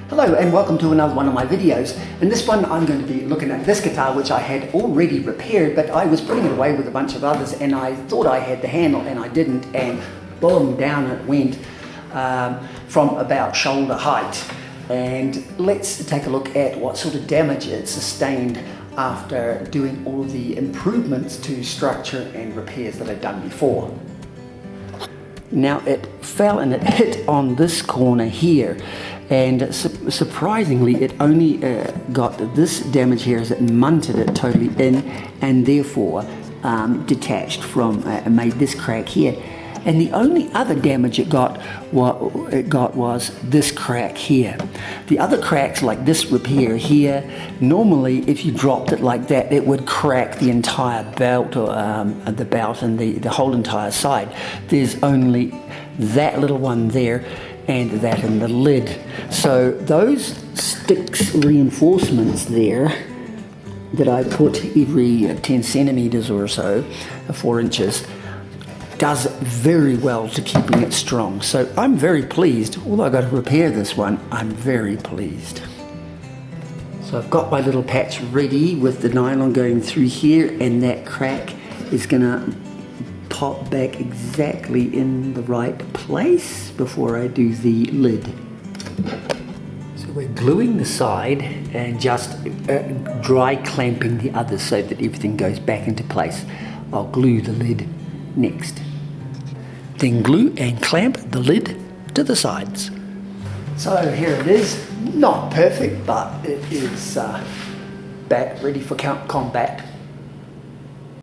Hello and welcome to another one of my videos. In this one I'm going to be looking at this guitar which I had already repaired, but I was putting it away with a bunch of others and I thought I had the handle and I didn't, and boom, down it went from about shoulder height. And let's take a look at what sort of damage it sustained after doing all of the improvements to structure and repairs that I'd done before. Now it fell and it hit on this corner here, and surprisingly it only got this damage here as it munted it totally in and therefore detached from made this crack here. And the only other damage it got was this crack here. The other cracks, like this repair here, normally if you dropped it like that, it would crack the entire belt, or the belt and the whole entire side. There's only that little one there and that in the lid. So those sticks reinforcements there that I put every 10 centimeters or so, 4 inches, does very well to keeping it strong. So I'm very pleased. Although I've got to repair this one, I'm very pleased. So I've got my little patch ready with the nylon going through here, and that crack is gonna pop back exactly in the right place before I do the lid. So we're gluing the side and just dry clamping the others so that everything goes back into place. I'll glue the lid next. Then glue and clamp the lid to the sides. So here it is. Not perfect, but it is back ready for combat.